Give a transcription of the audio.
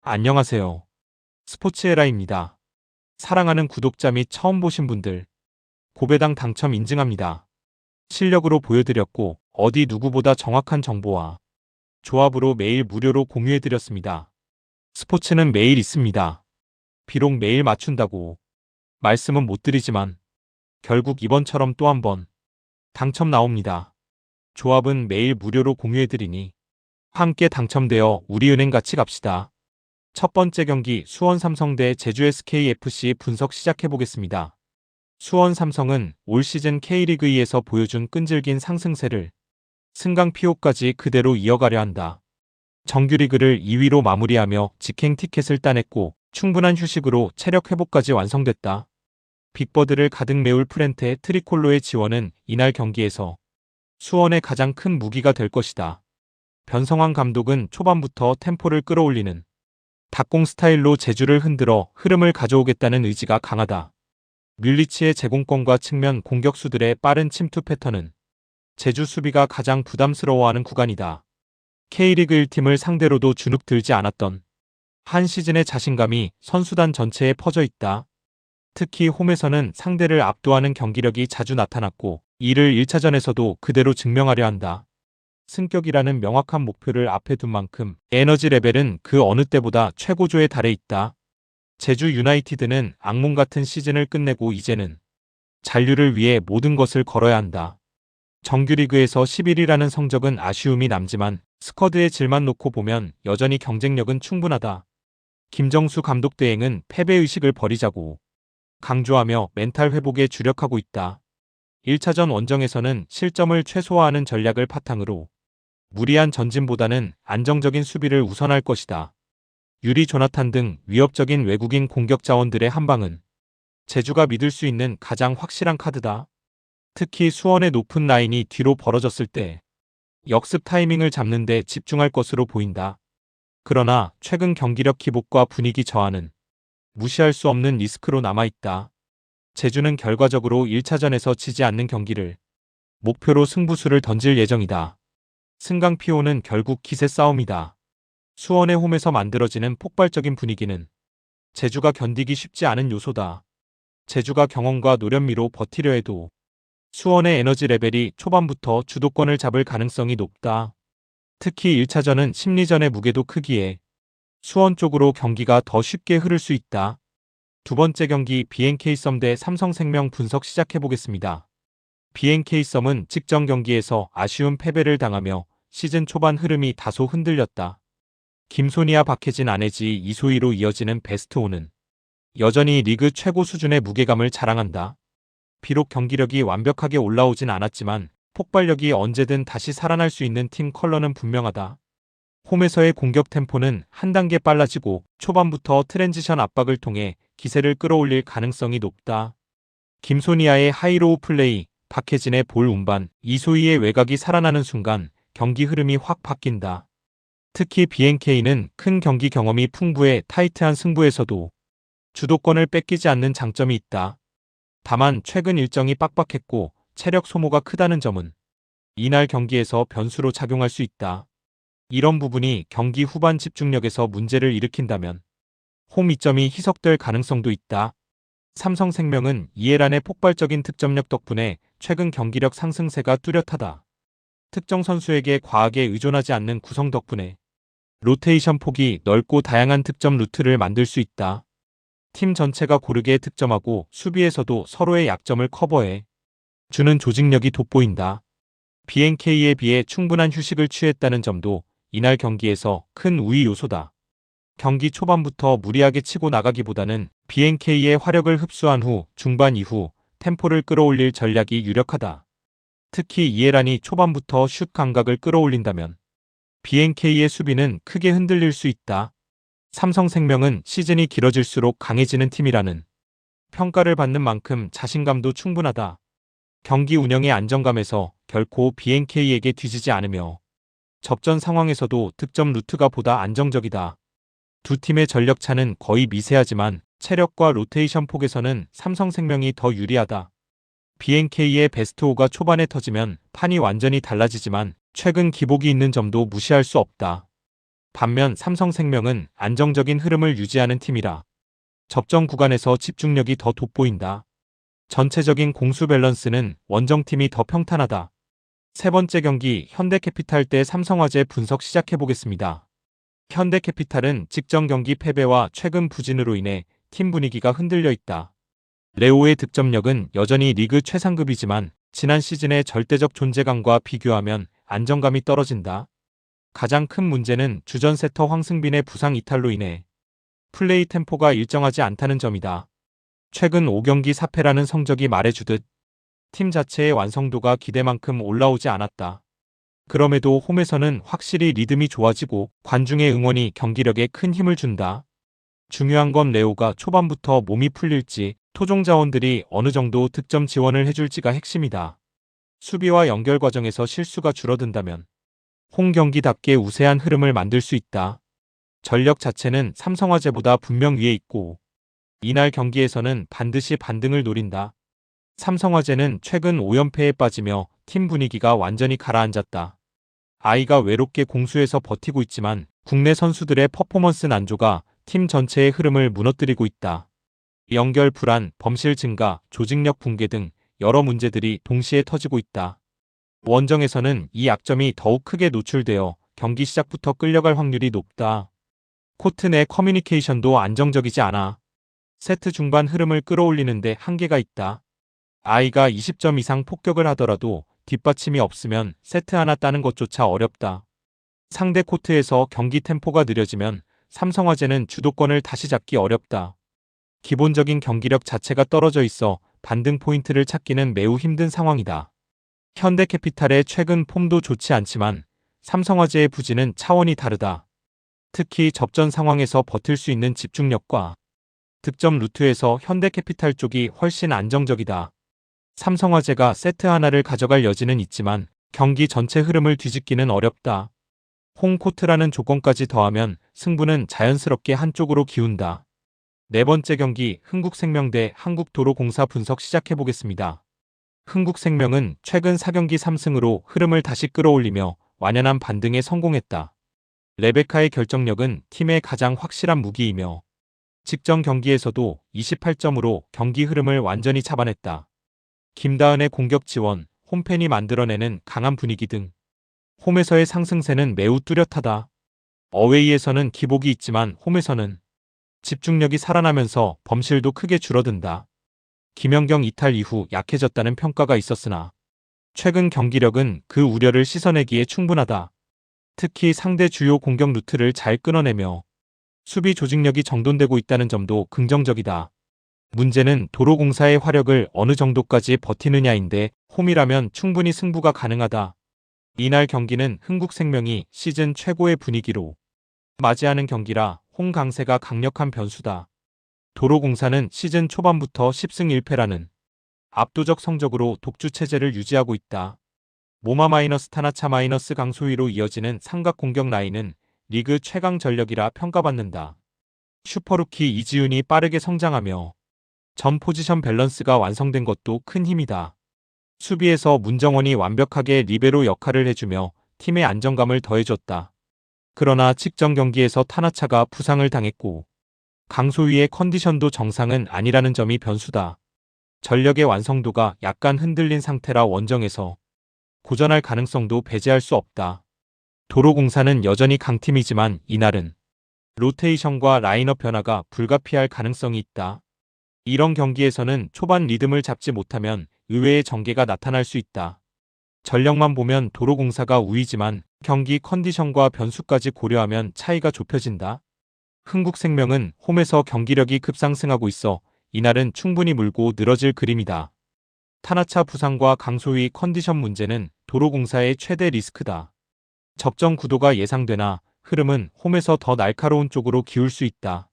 안녕하세요. 스포츠에라입니다. 사랑하는 구독자 및 처음 보신 분들, 고배당 당첨 인증합니다. 실력으로 보여드렸고 어디 누구보다 정확한 정보와 조합으로 매일 무료로 공유해드렸습니다. 스포츠는 매일 있습니다. 비록 매일 맞춘다고 말씀은 못 드리지만 결국 이번처럼 또 한 번 당첨 나옵니다. 조합은 매일 무료로 공유해드리니 함께 당첨되어 우리은행 같이 갑시다. 첫 번째 경기 수원 삼성 대 제주 SKFC 분석 시작해보겠습니다. 수원 삼성은 올 시즌 K리그2에서 보여준 끈질긴 상승세를 승강 피오까지 그대로 이어가려 한다. 정규리그를 2위로 마무리하며 직행 티켓을 따냈고 충분한 휴식으로 체력 회복까지 완성됐다. 빅버드를 가득 메울 프렌테 트리콜로의 지원은 이날 경기에서 수원의 가장 큰 무기가 될 것이다. 변성환 감독은 초반부터 템포를 끌어올리는 닭공 스타일로 제주를 흔들어 흐름을 가져오겠다는 의지가 강하다. 뮬리치의 제공권과 측면 공격수들의 빠른 침투 패턴은 제주 수비가 가장 부담스러워하는 구간이다. K리그 1팀을 상대로도 주눅 들지 않았던 한 시즌의 자신감이 선수단 전체에 퍼져 있다. 특히 홈에서는 상대를 압도하는 경기력이 자주 나타났고 이를 1차전에서도 그대로 증명하려 한다. 승격이라는 명확한 목표를 앞에 둔 만큼 에너지 레벨은 그 어느 때보다 최고조에 달해 있다. 제주 유나이티드는 악몽 같은 시즌을 끝내고 이제는 잔류를 위해 모든 것을 걸어야 한다. 정규리그에서 11위라는 성적은 아쉬움이 남지만 스쿼드의 질만 놓고 보면 여전히 경쟁력은 충분하다. 김정수 감독 대행은 패배의식을 버리자고 강조하며 멘탈 회복에 주력하고 있다. 1차전 원정에서는 실점을 최소화하는 전략을 바탕으로 무리한 전진보다는 안정적인 수비를 우선할 것이다. 유리 조나탄 등 위협적인 외국인 공격 자원들의 한방은 제주가 믿을 수 있는 가장 확실한 카드다. 특히 수원의 높은 라인이 뒤로 벌어졌을 때 역습 타이밍을 잡는 데 집중할 것으로 보인다. 그러나 최근 경기력 기복과 분위기 저하는 무시할 수 없는 리스크로 남아있다. 제주는 결과적으로 1차전에서 지지 않는 경기를 목표로 승부수를 던질 예정이다. 승강 피오는 결국 기세 싸움이다. 수원의 홈에서 만들어지는 폭발적인 분위기는 제주가 견디기 쉽지 않은 요소다. 제주가 경험과 노련미로 버티려 해도 수원의 에너지 레벨이 초반부터 주도권을 잡을 가능성이 높다. 특히 1차전은 심리전의 무게도 크기에 수원 쪽으로 경기가 더 쉽게 흐를 수 있다. 두 번째 경기 BNK썸 대 삼성생명 분석 시작해보겠습니다. BNK썸은 직전 경기에서 아쉬운 패배를 당하며 시즌 초반 흐름이 다소 흔들렸다. 김소니와 박혜진 안혜지 이소희로 이어지는 베스트5는 여전히 리그 최고 수준의 무게감을 자랑한다. 비록 경기력이 완벽하게 올라오진 않았지만 폭발력이 언제든 다시 살아날 수 있는 팀 컬러는 분명하다. 홈에서의 공격 템포는 한 단계 빨라지고 초반부터 트랜지션 압박을 통해 기세를 끌어올릴 가능성이 높다. 김소니아의 하이로우 플레이, 박혜진의 볼 운반, 이소희의 외곽이 살아나는 순간 경기 흐름이 확 바뀐다. 특히 BNK는 큰 경기 경험이 풍부해 타이트한 승부에서도 주도권을 뺏기지 않는 장점이 있다. 다만 최근 일정이 빡빡했고 체력 소모가 크다는 점은 이날 경기에서 변수로 작용할 수 있다. 이런 부분이 경기 후반 집중력에서 문제를 일으킨다면 홈 이점이 희석될 가능성도 있다. 삼성생명은 이해란의 폭발적인 득점력 덕분에 최근 경기력 상승세가 뚜렷하다. 특정 선수에게 과하게 의존하지 않는 구성 덕분에 로테이션 폭이 넓고 다양한 득점 루트를 만들 수 있다. 팀 전체가 고르게 득점하고 수비에서도 서로의 약점을 커버해 주는 조직력이 돋보인다. BNK에 비해 충분한 휴식을 취했다는 점도 이날 경기에서 큰 우위 요소다. 경기 초반부터 무리하게 치고 나가기보다는 BNK의 화력을 흡수한 후 중반 이후 템포를 끌어올릴 전략이 유력하다. 특히 이해란이 초반부터 슛 감각을 끌어올린다면 BNK의 수비는 크게 흔들릴 수 있다. 삼성생명은 시즌이 길어질수록 강해지는 팀이라는 평가를 받는 만큼 자신감도 충분하다. 경기 운영의 안정감에서 결코 BNK에게 뒤지지 않으며 접전 상황에서도 득점 루트가 보다 안정적이다. 두 팀의 전력 차는 거의 미세하지만 체력과 로테이션 폭에서는 삼성생명이 더 유리하다. BNK의 베스트5가 초반에 터지면 판이 완전히 달라지지만 최근 기복이 있는 점도 무시할 수 없다. 반면 삼성생명은 안정적인 흐름을 유지하는 팀이라 접전 구간에서 집중력이 더 돋보인다. 전체적인 공수 밸런스는 원정팀이 더 평탄하다. 세 번째 경기 현대캐피탈 대 삼성화재 분석 시작해보겠습니다. 현대캐피탈은 직전 경기 패배와 최근 부진으로 인해 팀 분위기가 흔들려 있다. 레오의 득점력은 여전히 리그 최상급이지만 지난 시즌의 절대적 존재감과 비교하면 안정감이 떨어진다. 가장 큰 문제는 주전 세터 황승빈의 부상 이탈로 인해 플레이 템포가 일정하지 않다는 점이다. 최근 5경기 4패라는 성적이 말해주듯 팀 자체의 완성도가 기대만큼 올라오지 않았다. 그럼에도 홈에서는 확실히 리듬이 좋아지고 관중의 응원이 경기력에 큰 힘을 준다. 중요한 건 레오가 초반부터 몸이 풀릴지 토종 자원들이 어느 정도 득점 지원을 해줄지가 핵심이다. 수비와 연결 과정에서 실수가 줄어든다면 홈 경기답게 우세한 흐름을 만들 수 있다. 전력 자체는 삼성화재보다 분명 위에 있고 이날 경기에서는 반드시 반등을 노린다. 삼성화재는 최근 5연패에 빠지며 팀 분위기가 완전히 가라앉았다. 아이가 외롭게 공수에서 버티고 있지만 국내 선수들의 퍼포먼스 난조가 팀 전체의 흐름을 무너뜨리고 있다. 연결 불안, 범실 증가, 조직력 붕괴 등 여러 문제들이 동시에 터지고 있다. 원정에서는 이 약점이 더욱 크게 노출되어 경기 시작부터 끌려갈 확률이 높다. 코트 내 커뮤니케이션도 안정적이지 않아 세트 중반 흐름을 끌어올리는데 한계가 있다. 아이가 20점 이상 폭격을 하더라도 뒷받침이 없으면 세트 하나 따는 것조차 어렵다. 상대 코트에서 경기 템포가 느려지면 삼성화재는 주도권을 다시 잡기 어렵다. 기본적인 경기력 자체가 떨어져 있어 반등 포인트를 찾기는 매우 힘든 상황이다. 현대캐피탈의 최근 폼도 좋지 않지만 삼성화재의 부진은 차원이 다르다. 특히 접전 상황에서 버틸 수 있는 집중력과 득점 루트에서 현대캐피탈 쪽이 훨씬 안정적이다. 삼성화재가 세트 하나를 가져갈 여지는 있지만 경기 전체 흐름을 뒤집기는 어렵다. 홈코트라는 조건까지 더하면 승부는 자연스럽게 한쪽으로 기운다. 네 번째 경기 흥국생명 대 한국도로공사 분석 시작해보겠습니다. 흥국생명은 최근 4경기 3승으로 흐름을 다시 끌어올리며 완연한 반등에 성공했다. 레베카의 결정력은 팀의 가장 확실한 무기이며 직전 경기에서도 28점으로 경기 흐름을 완전히 잡아냈다. 김다은의 공격 지원, 홈팬이 만들어내는 강한 분위기 등 홈에서의 상승세는 매우 뚜렷하다. 어웨이에서는 기복이 있지만 홈에서는 집중력이 살아나면서 범실도 크게 줄어든다. 김연경 이탈 이후 약해졌다는 평가가 있었으나 최근 경기력은 그 우려를 씻어내기에 충분하다. 특히 상대 주요 공격 루트를 잘 끊어내며 수비 조직력이 정돈되고 있다는 점도 긍정적이다. 문제는 도로공사의 화력을 어느 정도까지 버티느냐인데 홈이라면 충분히 승부가 가능하다. 이날 경기는 흥국생명이 시즌 최고의 분위기로 맞이하는 경기라 홈 강세가 강력한 변수다. 도로공사는 시즌 초반부터 10승 1패라는 압도적 성적으로 독주 체제를 유지하고 있다. 모마 마이너스 타나차 마이너스 강소위로 이어지는 삼각 공격 라인은 리그 최강 전력이라 평가받는다. 슈퍼루키 이지훈이 빠르게 성장하며 전 포지션 밸런스가 완성된 것도 큰 힘이다. 수비에서 문정원이 완벽하게 리베로 역할을 해주며 팀의 안정감을 더해줬다. 그러나 직전 경기에서 타나차가 부상을 당했고 강소위의 컨디션도 정상은 아니라는 점이 변수다. 전력의 완성도가 약간 흔들린 상태라 원정에서 고전할 가능성도 배제할 수 없다. 도로공사는 여전히 강팀이지만 이날은 로테이션과 라인업 변화가 불가피할 가능성이 있다. 이런 경기에서는 초반 리듬을 잡지 못하면 의외의 전개가 나타날 수 있다. 전력만 보면 도로공사가 우위지만 경기 컨디션과 변수까지 고려하면 차이가 좁혀진다. 흥국생명은 홈에서 경기력이 급상승하고 있어 이날은 충분히 물고 늘어질 그림이다. 타나차 부상과 강소위 컨디션 문제는 도로공사의 최대 리스크다. 접전 구도가 예상되나 흐름은 홈에서 더 날카로운 쪽으로 기울 수 있다.